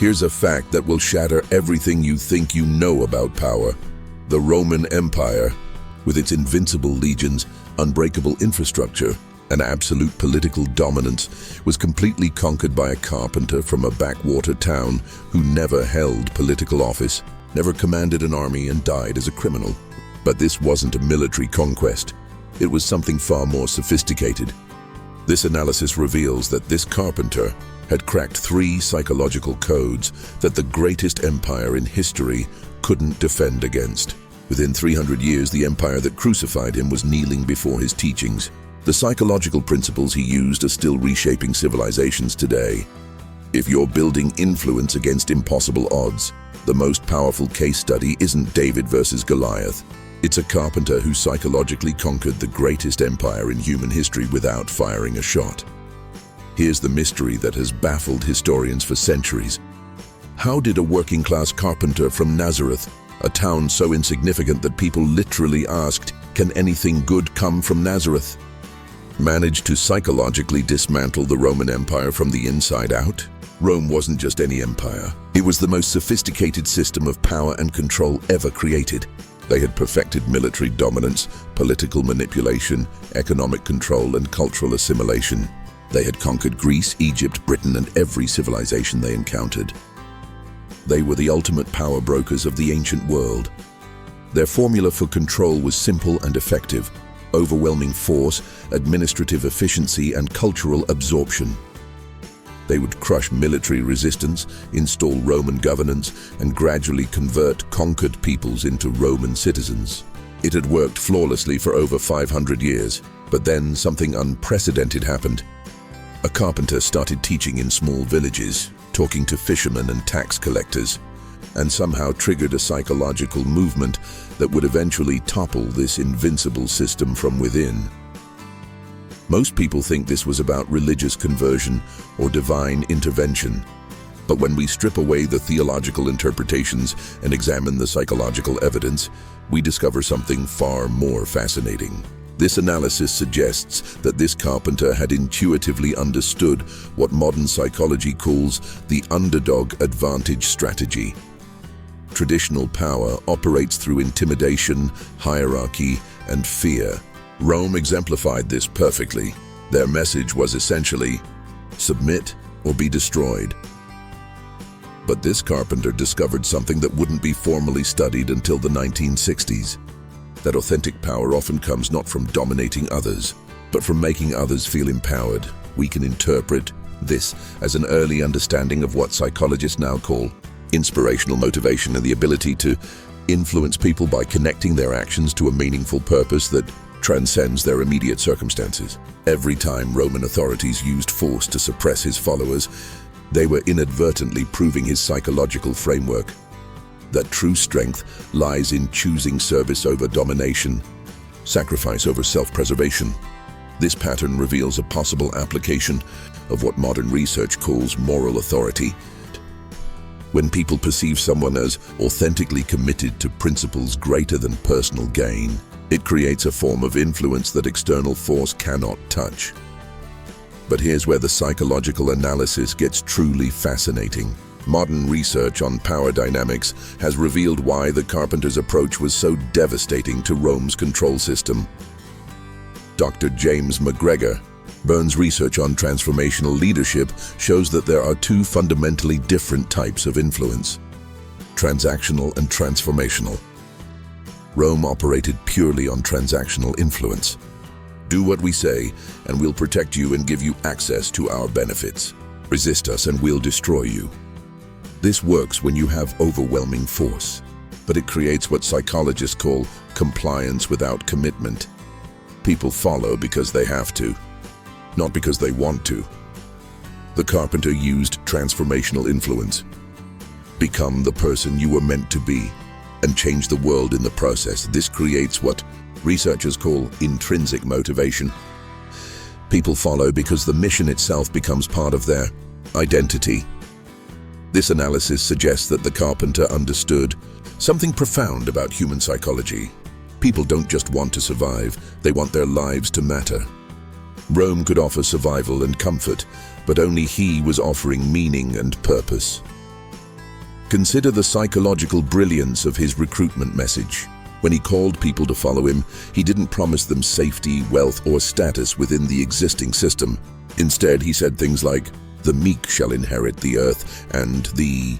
Here's a fact that will shatter everything you think you know about power. The Roman Empire, with its invincible legions, unbreakable infrastructure, and absolute political dominance, was completely conquered by a carpenter from a backwater town who never held political office, never commanded an army, and died as a criminal. But this wasn't a military conquest. It was something far more sophisticated. This analysis reveals that this carpenter had cracked 3 psychological codes that the greatest empire in history couldn't defend against. Within 300 years, the empire that crucified him was kneeling before his teachings. The psychological principles he used are still reshaping civilizations today. If you're building influence against impossible odds, the most powerful case study isn't David versus Goliath. It's a carpenter who psychologically conquered the greatest empire in human history without firing a shot. Here's the mystery that has baffled historians for centuries. How did a working-class carpenter from Nazareth, a town so insignificant that people literally asked, "Can anything good come from Nazareth?" managed to psychologically dismantle the Roman Empire from the inside out? Rome wasn't just any empire. It was the most sophisticated system of power and control ever created. They had perfected military dominance, political manipulation, economic control, and cultural assimilation. They had conquered Greece, Egypt, Britain, and every civilization they encountered. They were the ultimate power brokers of the ancient world. Their formula for control was simple and effective: overwhelming force, administrative efficiency, and cultural absorption. They would crush military resistance, install Roman governance, and gradually convert conquered peoples into Roman citizens. It had worked flawlessly for over 500 years, but then something unprecedented happened. A carpenter started teaching in small villages, talking to fishermen and tax collectors, and somehow triggered a psychological movement that would eventually topple this invincible system from within. Most people think this was about religious conversion or divine intervention. But when we strip away the theological interpretations and examine the psychological evidence, we discover something far more fascinating. This analysis suggests that this carpenter had intuitively understood what modern psychology calls the underdog advantage strategy. Traditional power operates through intimidation, hierarchy, and fear. Rome exemplified this perfectly. Their message was essentially, submit or be destroyed. But this carpenter discovered something that wouldn't be formally studied until the 1960s. That authentic power often comes not from dominating others, but from making others feel empowered. We can interpret this as an early understanding of what psychologists now call inspirational motivation, and the ability to influence people by connecting their actions to a meaningful purpose that transcends their immediate circumstances. Every time Roman authorities used force to suppress his followers, they were inadvertently proving his psychological framework. That true strength lies in choosing service over domination, sacrifice over self-preservation. This pattern reveals a possible application of what modern research calls moral authority. When people perceive someone as authentically committed to principles greater than personal gain, it creates a form of influence that external force cannot touch. But here's where the psychological analysis gets truly fascinating. Modern research on power dynamics has revealed why the carpenter's approach was so devastating to Rome's control system. Dr. James McGregor Byrne's research on transformational leadership shows that there are 2 fundamentally different types of influence: transactional and transformational. Rome operated purely on transactional influence. Do what we say, and we'll protect you and give you access to our benefits. Resist us and we'll destroy you. This works when you have overwhelming force, but it creates what psychologists call compliance without commitment. People follow because they have to, not because they want to. The carpenter used transformational influence. Become the person you were meant to be, and change the world in the process. This creates what researchers call intrinsic motivation. People follow because the mission itself becomes part of their identity. This analysis suggests that the carpenter understood something profound about human psychology. People don't just want to survive, they want their lives to matter. Rome could offer survival and comfort, but only he was offering meaning and purpose. Consider the psychological brilliance of his recruitment message. When he called people to follow him, he didn't promise them safety, wealth, or status within the existing system. Instead, he said things like, "The meek shall inherit the earth," and "the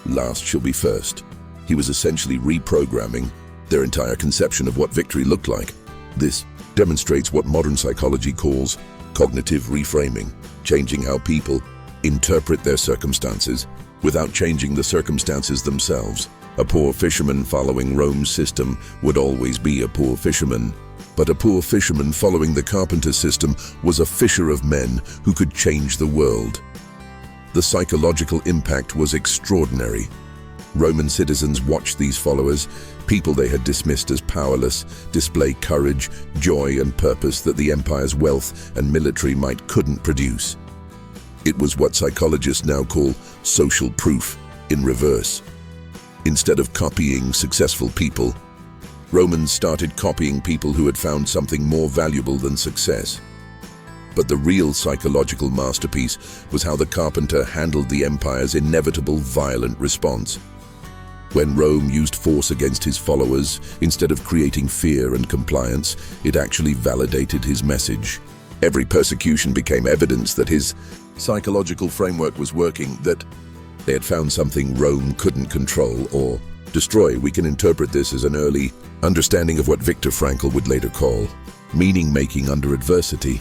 last shall be first." He was essentially reprogramming their entire conception of what victory looked like. This demonstrates what modern psychology calls cognitive reframing, changing how people interpret their circumstances without changing the circumstances themselves. A poor fisherman following Rome's system would always be a poor fisherman, but a poor fisherman following the carpenter system was a fisher of men who could change the world. The psychological impact was extraordinary. Roman citizens watched these followers, people they had dismissed as powerless, display courage, joy, and purpose that the empire's wealth and military might couldn't produce. It was what psychologists now call social proof in reverse. Instead of copying successful people, Romans started copying people who had found something more valuable than success. But the real psychological masterpiece was how the carpenter handled the empire's inevitable violent response. When Rome used force against his followers, instead of creating fear and compliance, it actually validated his message. Every persecution became evidence that his psychological framework was working, that they had found something Rome couldn't control or destroy. We can interpret this as an early understanding of what Viktor Frankl would later call meaning-making under adversity.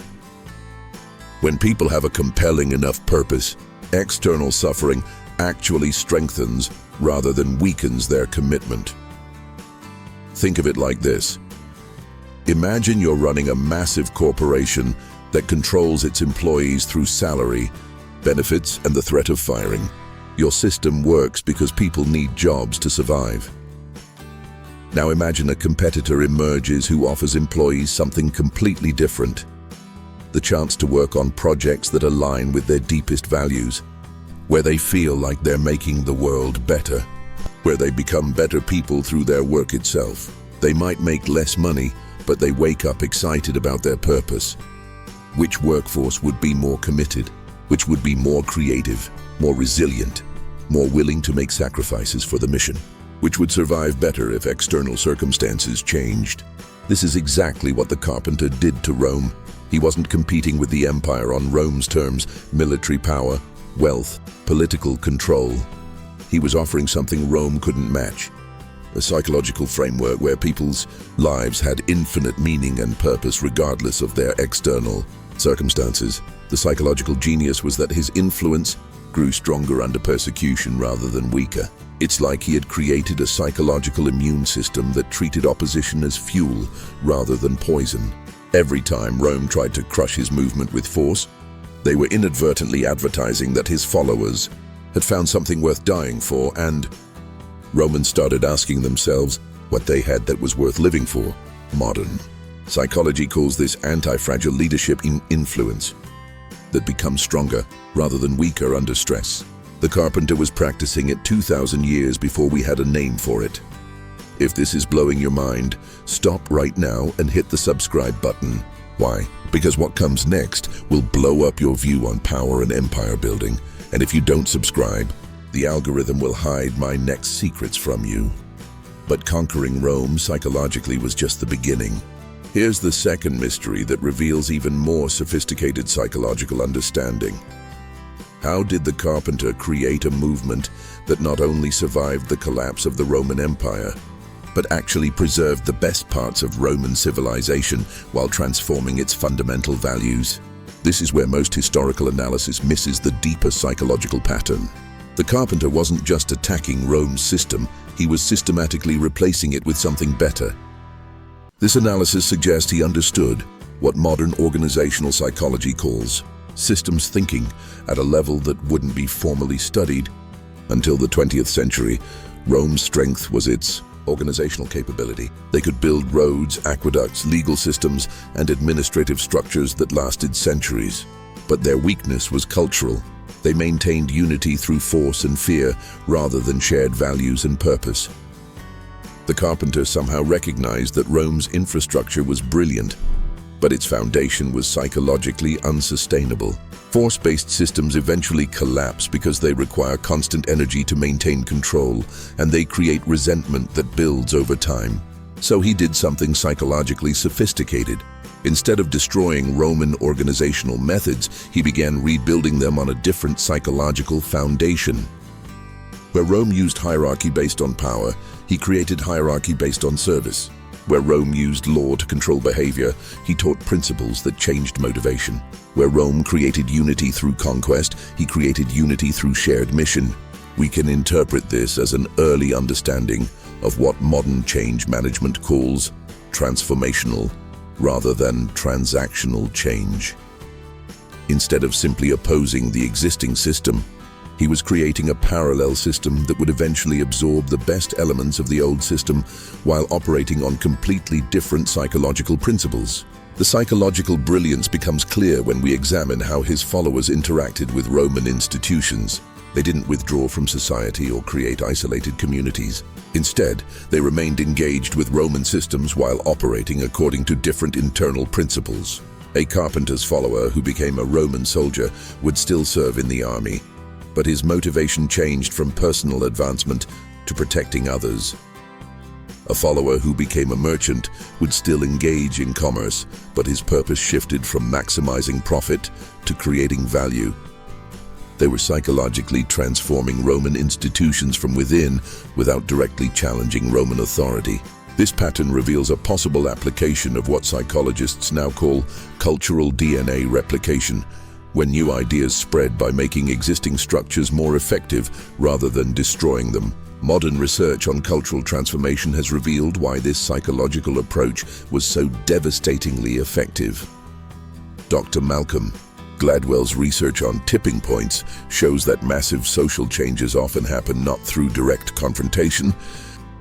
When people have a compelling enough purpose, external suffering actually strengthens rather than weakens their commitment. Think of it like this. Imagine you're running a massive corporation that controls its employees through salary, benefits, and the threat of firing. Your system works because people need jobs to survive. Now imagine a competitor emerges who offers employees something completely different. The chance to work on projects that align with their deepest values, where they feel like they're making the world better, where they become better people through their work itself. They might make less money, but they wake up excited about their purpose. Which workforce would be more committed? Which would be more creative, more resilient, more willing to make sacrifices for the mission? Which would survive better if external circumstances changed? This is exactly what the carpenter did to Rome. He wasn't competing with the empire on Rome's terms, military power, wealth, political control. He was offering something Rome couldn't match. A psychological framework where people's lives had infinite meaning and purpose regardless of their external circumstances. The psychological genius was that his influence grew stronger under persecution rather than weaker. It's like he had created a psychological immune system that treated opposition as fuel rather than poison. Every time Rome tried to crush his movement with force, they were inadvertently advertising that his followers had found something worth dying for, and Romans started asking themselves what they had that was worth living for. Modern psychology calls this anti-fragile leadership influence that becomes stronger rather than weaker under stress. The carpenter was practicing it 2,000 years before we had a name for it. If this is blowing your mind, stop right now and hit the subscribe button. Why? Because what comes next will blow up your view on power and empire building. And if you don't subscribe, the algorithm will hide my next secrets from you. But conquering Rome psychologically was just the beginning. Here's the second mystery that reveals even more sophisticated psychological understanding. How did the carpenter create a movement that not only survived the collapse of the Roman Empire, but actually preserved the best parts of Roman civilization while transforming its fundamental values? This is where most historical analysis misses the deeper psychological pattern. The carpenter wasn't just attacking Rome's system, he was systematically replacing it with something better. This analysis suggests he understood what modern organizational psychology calls systems thinking at a level that wouldn't be formally studied. Until the 20th century, Rome's strength was its organizational capability. They could build roads, aqueducts, legal systems, and administrative structures that lasted centuries. But their weakness was cultural. They maintained unity through force and fear rather than shared values and purpose. The carpenter somehow recognized that Rome's infrastructure was brilliant, but its foundation was psychologically unsustainable. Force-based systems eventually collapse because they require constant energy to maintain control, and they create resentment that builds over time. So he did something psychologically sophisticated. Instead of destroying Roman organizational methods, he began rebuilding them on a different psychological foundation. Where Rome used hierarchy based on power, he created hierarchy based on service. Where Rome used law to control behavior, he taught principles that changed motivation. Where Rome created unity through conquest, he created unity through shared mission. We can interpret this as an early understanding of what modern change management calls transformational, rather than transactional change. Instead of simply opposing the existing system, he was creating a parallel system that would eventually absorb the best elements of the old system while operating on completely different psychological principles. The psychological brilliance becomes clear when we examine how his followers interacted with Roman institutions. They didn't withdraw from society or create isolated communities. Instead, they remained engaged with Roman systems while operating according to different internal principles. A carpenter's follower who became a Roman soldier would still serve in the army, but his motivation changed from personal advancement to protecting others. A follower who became a merchant would still engage in commerce, but his purpose shifted from maximizing profit to creating value. They were psychologically transforming Roman institutions from within without directly challenging Roman authority. This pattern reveals a possible application of what psychologists now call cultural DNA replication, when new ideas spread by making existing structures more effective rather than destroying them. Modern research on cultural transformation has revealed why this psychological approach was so devastatingly effective. Dr. Malcolm Gladwell's research on tipping points shows that massive social changes often happen not through direct confrontation,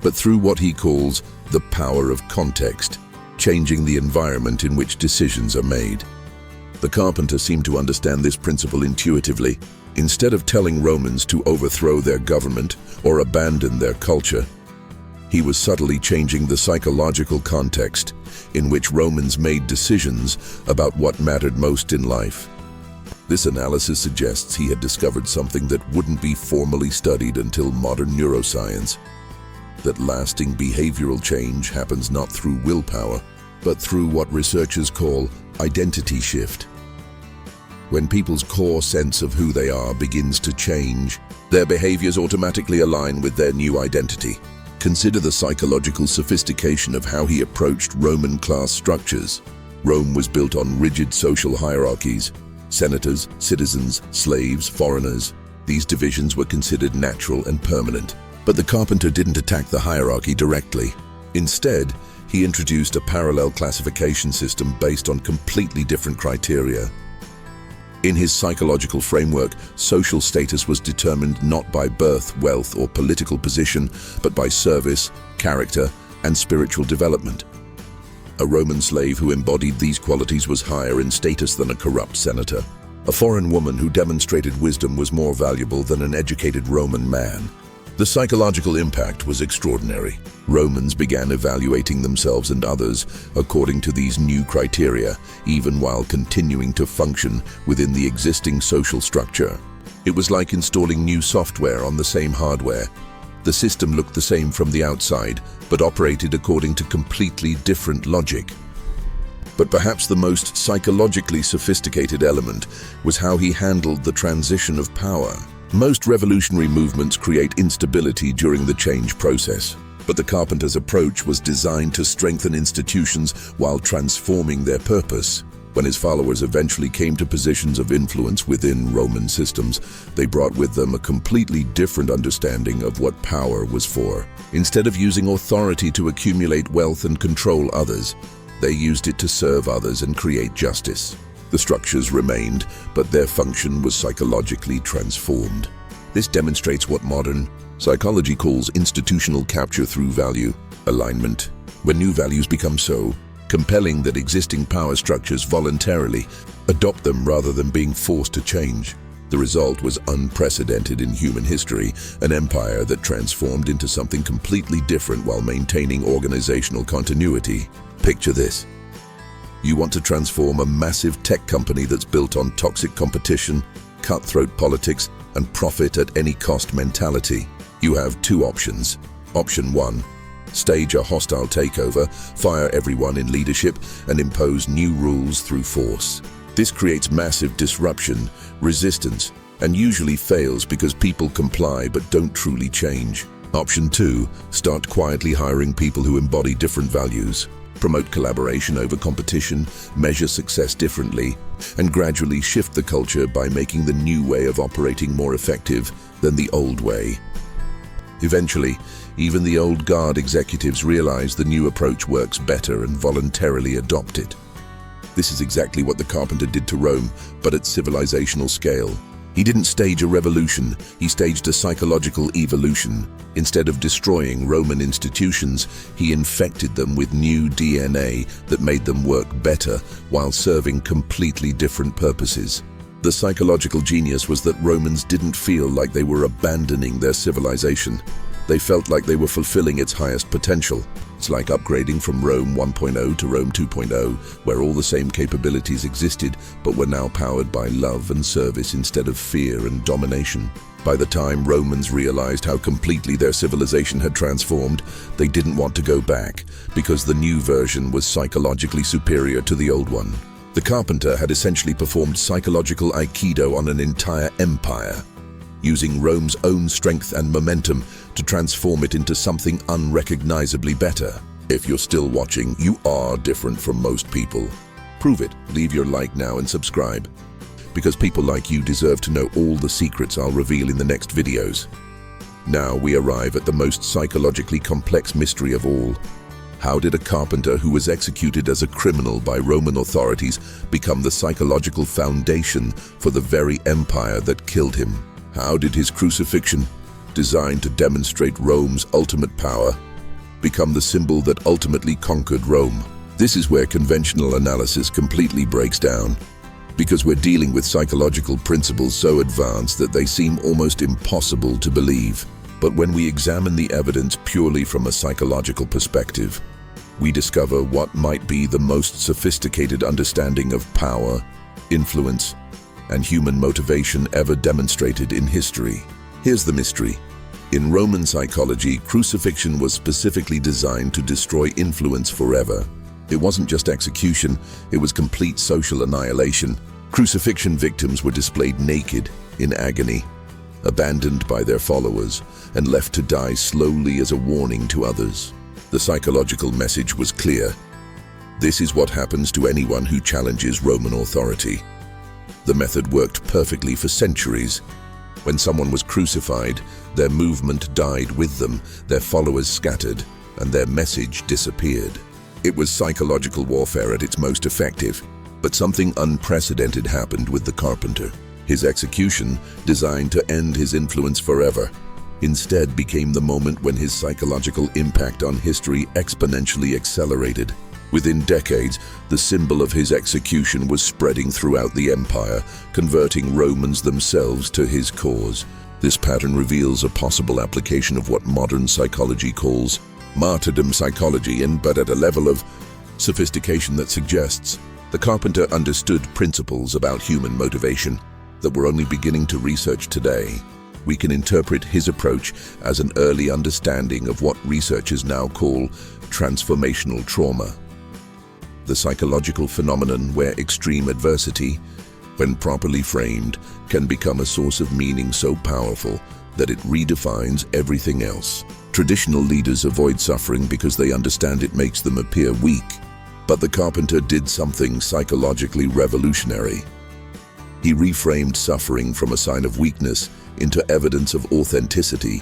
but through what he calls the power of context, changing the environment in which decisions are made. The carpenter seemed to understand this principle intuitively. Instead of telling Romans to overthrow their government or abandon their culture, he was subtly changing the psychological context in which Romans made decisions about what mattered most in life. This analysis suggests he had discovered something that wouldn't be formally studied until modern neuroscience: that lasting behavioral change happens not through willpower, but through what researchers call identity shift. When people's core sense of who they are begins to change, their behaviors automatically align with their new identity. Consider the psychological sophistication of how he approached Roman class structures. Rome was built on rigid social hierarchies: senators, citizens, slaves, foreigners. These divisions were considered natural and permanent. But the carpenter didn't attack the hierarchy directly. Instead, he introduced a parallel classification system based on completely different criteria. In his psychological framework, social status was determined not by birth, wealth, or political position, but by service, character, and spiritual development. A Roman slave who embodied these qualities was higher in status than a corrupt senator. A foreign woman who demonstrated wisdom was more valuable than an educated Roman man. The psychological impact was extraordinary. Romans began evaluating themselves and others according to these new criteria, even while continuing to function within the existing social structure. It was like installing new software on the same hardware. The system looked the same from the outside, but operated according to completely different logic. But perhaps the most psychologically sophisticated element was how he handled the transition of power. Most revolutionary movements create instability during the change process, but the carpenter's approach was designed to strengthen institutions while transforming their purpose. When his followers eventually came to positions of influence within Roman systems, they brought with them a completely different understanding of what power was for. Instead of using authority to accumulate wealth and control others, they used it to serve others and create justice. The structures remained, but their function was psychologically transformed. This demonstrates what modern psychology calls institutional capture through value alignment. When new values become so compelling that existing power structures voluntarily adopt them rather than being forced to change, the result was unprecedented in human history, an empire that transformed into something completely different while maintaining organizational continuity. Picture this: You want to transform a massive tech company that's built on toxic competition, cutthroat politics, and profit at any cost mentality. You have two options. Option 1. Stage a hostile takeover, fire everyone in leadership, and impose new rules through force. This creates massive disruption, resistance, and usually fails because people comply but don't truly change. Option 2. Start quietly hiring people who embody different values. Promote collaboration over competition, measure success differently, and gradually shift the culture by making the new way of operating more effective than the old way. Eventually, even the old guard executives realize the new approach works better and voluntarily adopt it. This is exactly what the carpenter did to Rome, but at civilizational scale. He didn't stage a revolution, he staged a psychological evolution. Instead of destroying Roman institutions, he infected them with new DNA that made them work better while serving completely different purposes. The psychological genius was that Romans didn't feel like they were abandoning their civilization. They felt like they were fulfilling its highest potential. It's like upgrading from Rome 1.0 to Rome 2.0, where all the same capabilities existed, but were now powered by love and service instead of fear and domination. By the time Romans realized how completely their civilization had transformed, they didn't want to go back, because the new version was psychologically superior to the old one. The carpenter had essentially performed psychological aikido on an entire empire, using Rome's own strength and momentum to transform it into something unrecognizably better. If you're still watching, you are different from most people. Prove it. Leave your like now and subscribe, because people like you deserve to know all the secrets I'll reveal in the next videos. Now we arrive at the most psychologically complex mystery of all. How did a carpenter who was executed as a criminal by Roman authorities become the psychological foundation for the very empire that killed him? How did his crucifixion, designed to demonstrate Rome's ultimate power, become the symbol that ultimately conquered Rome? This is where conventional analysis completely breaks down, because we're dealing with psychological principles so advanced that they seem almost impossible to believe. But when we examine the evidence purely from a psychological perspective, we discover what might be the most sophisticated understanding of power, influence, and human motivation ever demonstrated in history. Here's the mystery. In Roman psychology, crucifixion was specifically designed to destroy influence forever. It wasn't just execution, it was complete social annihilation. Crucifixion victims were displayed naked, in agony, abandoned by their followers, and left to die slowly as a warning to others. The psychological message was clear. This is what happens to anyone who challenges Roman authority. The method worked perfectly for centuries. When someone was crucified, their movement died with them, their followers scattered, and their message disappeared. It was psychological warfare at its most effective, but something unprecedented happened with the carpenter. His execution, designed to end his influence forever, instead became the moment when his psychological impact on history exponentially accelerated. Within decades, the symbol of his execution was spreading throughout the empire, converting Romans themselves to his cause. This pattern reveals a possible application of what modern psychology calls martyrdom psychology, but at a level of sophistication that suggests the carpenter understood principles about human motivation that we're only beginning to research today. We can interpret his approach as an early understanding of what researchers now call transformational trauma, the psychological phenomenon where extreme adversity, when properly framed, can become a source of meaning so powerful that it redefines everything else. Traditional leaders avoid suffering because they understand it makes them appear weak, but the carpenter did something psychologically revolutionary. He reframed suffering from a sign of weakness into evidence of authenticity,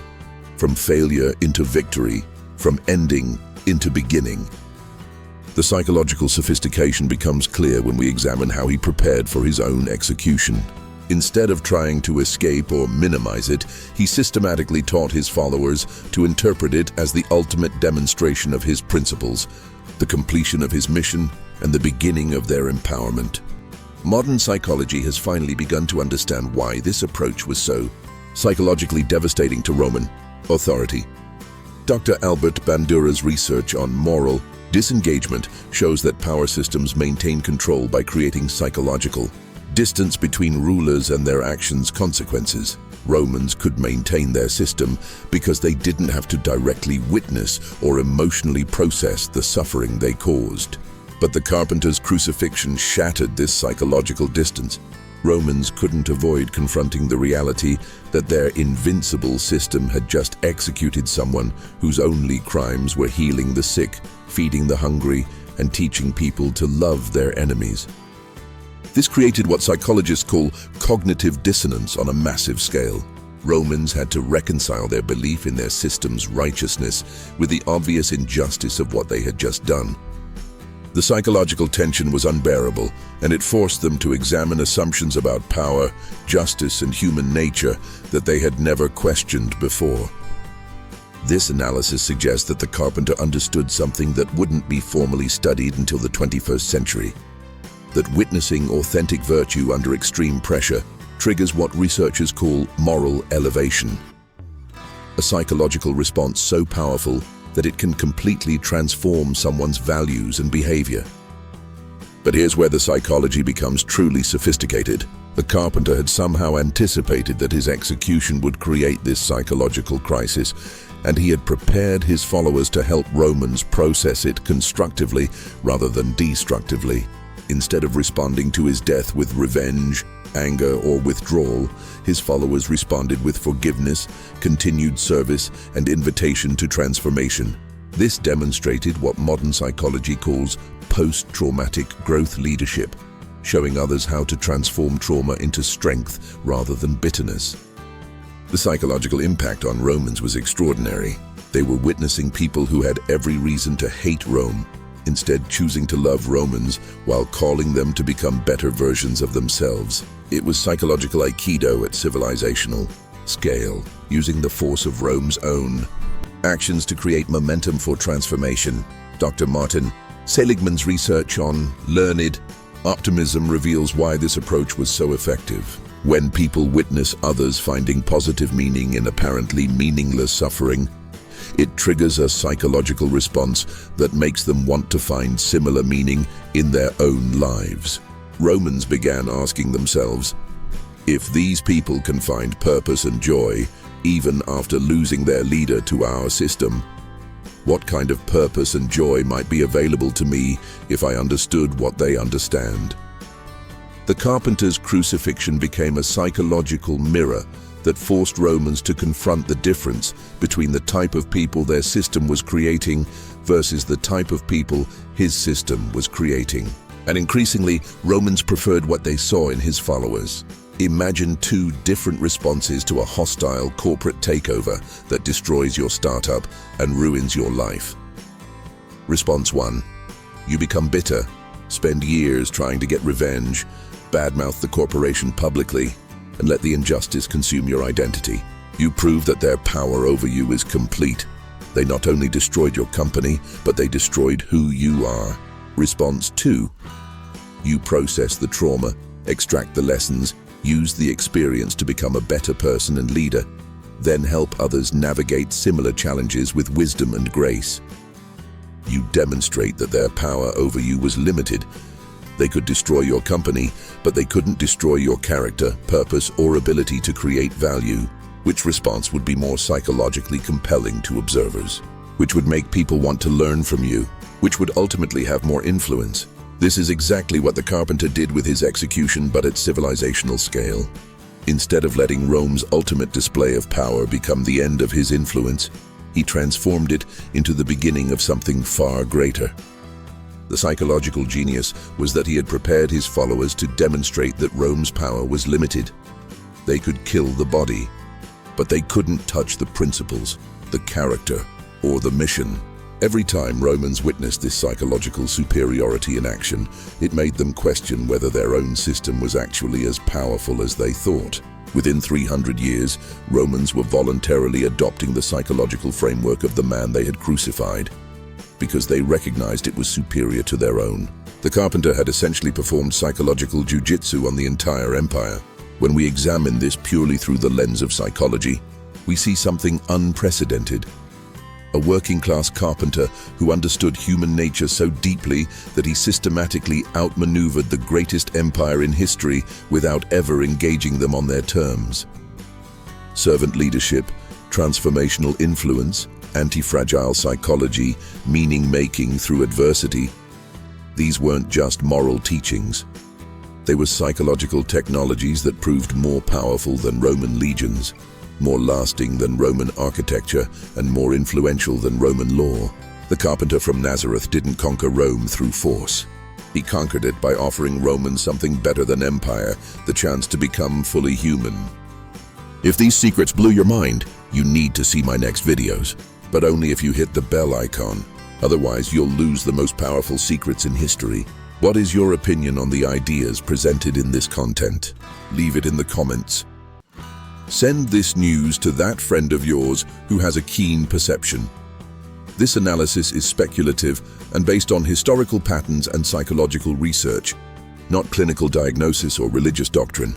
from failure into victory, from ending into beginning. The psychological sophistication becomes clear when we examine how he prepared for his own execution. Instead of trying to escape or minimize it, he systematically taught his followers to interpret it as the ultimate demonstration of his principles, the completion of his mission, and the beginning of their empowerment. Modern psychology has finally begun to understand why this approach was so psychologically devastating to Roman authority. Dr. Albert Bandura's research on moral Disengagement shows that power systems maintain control by creating psychological distance between rulers and their actions' consequences. Romans could maintain their system because they didn't have to directly witness or emotionally process the suffering they caused. But the carpenter's crucifixion shattered this psychological distance. Romans couldn't avoid confronting the reality that their invincible system had just executed someone whose only crimes were healing the sick, feeding the hungry, and teaching people to love their enemies. This created what psychologists call cognitive dissonance on a massive scale. Romans had to reconcile their belief in their system's righteousness with the obvious injustice of what they had just done. The psychological tension was unbearable, and it forced them to examine assumptions about power, justice, and human nature that they had never questioned before. This analysis suggests that the carpenter understood something that wouldn't be formally studied until the 21st century. That witnessing authentic virtue under extreme pressure triggers what researchers call moral elevation. A psychological response so powerful that it can completely transform someone's values and behavior. But here's where the psychology becomes truly sophisticated. The carpenter had somehow anticipated that his execution would create this psychological crisis, and he had prepared his followers to help Romans process it constructively rather than destructively. Instead of responding to his death with revenge, anger, or withdrawal, his followers responded with forgiveness, continued service, and invitation to transformation. This demonstrated what modern psychology calls post-traumatic growth leadership, showing others how to transform trauma into strength rather than bitterness. The psychological impact on Romans was extraordinary. They were witnessing people who had every reason to hate Rome, instead choosing to love Romans while calling them to become better versions of themselves. It was psychological aikido at civilizational scale, using the force of Rome's own actions to create momentum for transformation. Dr. Martin Seligman's research on learned optimism reveals why this approach was so effective. When people witness others finding positive meaning in apparently meaningless suffering, it triggers a psychological response that makes them want to find similar meaning in their own lives. Romans began asking themselves, if these people can find purpose and joy even after losing their leader to our system, what kind of purpose and joy might be available to me if I understood what they understand? The carpenter's crucifixion became a psychological mirror that forced Romans to confront the difference between the type of people their system was creating versus the type of people his system was creating. And increasingly, Romans preferred what they saw in his followers. Imagine two different responses to a hostile corporate takeover that destroys your startup and ruins your life. Response 1. You become bitter, spend years trying to get revenge, badmouth the corporation publicly, and let the injustice consume your identity. You prove that their power over you is complete. They not only destroyed your company, but they destroyed who you are. Response 2. You process the trauma, extract the lessons, use the experience to become a better person and leader, then help others navigate similar challenges with wisdom and grace. You demonstrate that their power over you was limited. They could destroy your company, but they couldn't destroy your character, purpose, or ability to create value. Which response would be more psychologically compelling to observers? Which would make people want to learn from you? Which would ultimately have more influence? This is exactly what the carpenter did with his execution, but at civilizational scale. Instead of letting Rome's ultimate display of power become the end of his influence, he transformed it into the beginning of something far greater. The psychological genius was that he had prepared his followers to demonstrate that Rome's power was limited. They could kill the body, but they couldn't touch the principles, the character, or the mission. Every time Romans witnessed this psychological superiority in action, it made them question whether their own system was actually as powerful as they thought. Within 300 years, Romans were voluntarily adopting the psychological framework of the man they had crucified, because they recognized it was superior to their own. The carpenter had essentially performed psychological jujitsu on the entire empire. When we examine this purely through the lens of psychology, we see something unprecedented. a working-class carpenter who understood human nature so deeply that he systematically outmaneuvered the greatest empire in history without ever engaging them on their terms. Servant leadership, transformational influence, anti-fragile psychology, meaning-making through adversity. These weren't just moral teachings. They were psychological technologies that proved more powerful than Roman legions, more lasting than Roman architecture, and more influential than Roman law. The carpenter from Nazareth didn't conquer Rome through force. He conquered it by offering Romans something better than empire, the chance to become fully human. If these secrets blew your mind, you need to see my next videos, but only if you hit the bell icon. Otherwise, you'll lose the most powerful secrets in history. What is your opinion on the ideas presented in this content? Leave it in the comments. Send this news to that friend of yours who has a keen perception. This analysis is speculative and based on historical patterns and psychological research, not clinical diagnosis or religious doctrine.